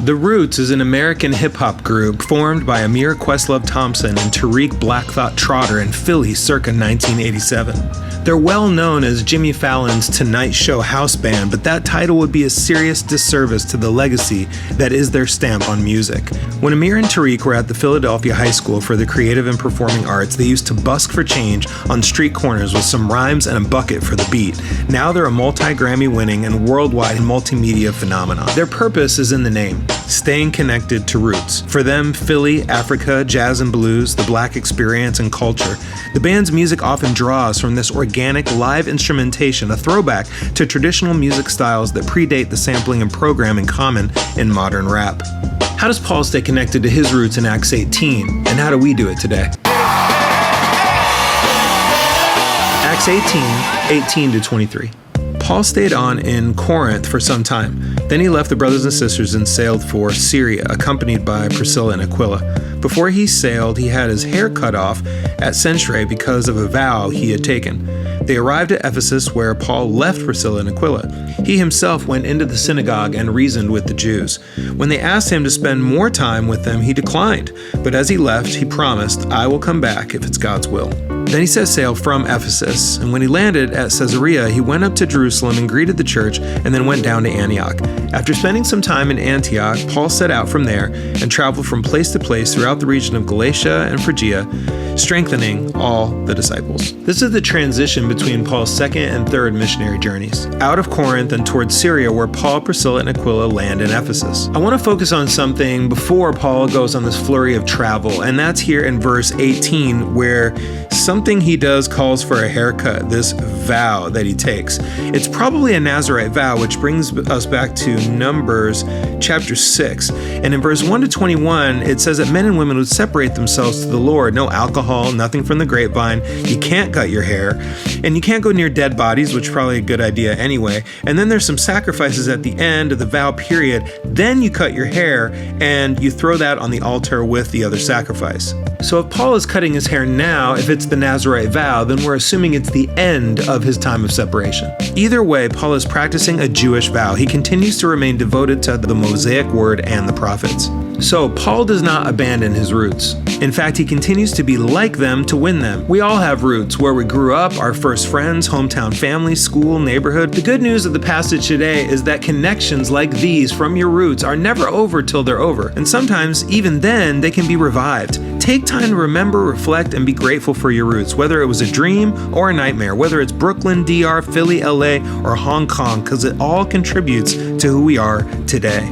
The Roots is an American hip-hop group formed by Amir Questlove Thompson and Tariq Black Thought Trotter in Philly circa 1987. They're well known as Jimmy Fallon's Tonight Show house band, but that title would be a serious disservice to the legacy that is their stamp on music. When Amir and Tariq were at the Philadelphia High School for the Creative and Performing Arts, they used to busk for change on street corners with some rhymes and a bucket for the beat. Now they're a multi-Grammy winning and worldwide multimedia phenomenon. Their purpose is in the name, staying connected to roots. For them, Philly, Africa, jazz and blues, the black experience and culture. The band's music often draws from this organic live instrumentation, a throwback to traditional music styles that predate the sampling and programming common in modern rap. How does Paul stay connected to his roots in Acts 18, and how do we do it today? Acts 18:18-23. Paul stayed on in Corinth for some time. Then he left the brothers and sisters and sailed for Syria, accompanied by Priscilla and Aquila. Before he sailed, he had his hair cut off at Cenchrea because of a vow he had taken. They arrived at Ephesus, where Paul left Priscilla and Aquila. He himself went into the synagogue and reasoned with the Jews. When they asked him to spend more time with them, he declined. But as he left, he promised, "I will come back if it's God's will." Then he set sail from Ephesus, and when he landed at Caesarea, he went up to Jerusalem and greeted the church, and then went down to Antioch. After spending some time in Antioch, Paul set out from there and traveled from place to place throughout the region of Galatia and Phrygia, strengthening all the disciples. This is the transition between Paul's second and third missionary journeys, out of Corinth and towards Syria, where Paul, Priscilla, and Aquila land in Ephesus. I want to focus on something before Paul goes on this flurry of travel, and that's here in verse 18, where something he does calls for a haircut, this vow that he takes. It's probably a Nazirite vow, which brings us back to Numbers chapter 6. And in verse 1-21, it says that men and women would separate themselves to the Lord. No alcohol, nothing from the grapevine. You can't cut your hair. And you can't go near dead bodies, which is probably a good idea anyway. And then there's some sacrifices at the end of the vow period. Then you cut your hair and you throw that on the altar with the other sacrifice. So if Paul is cutting his hair now, if it's the Nazirite vow, then we're assuming it's the end of his time of separation. Either way, Paul is practicing a Jewish vow. He continues to remain devoted to the Mosaic word and the prophets. So Paul does not abandon his roots. In fact, he continues to be like them to win them. We all have roots, where we grew up, our first friends, hometown family, school, neighborhood. The good news of the passage today is that connections like these from your roots are never over till they're over. And sometimes, even then, they can be revived. Take time to remember, reflect, and be grateful for your roots, whether it was a dream or a nightmare, whether it's Brooklyn, DR, Philly, LA, or Hong Kong, because it all contributes to who we are today.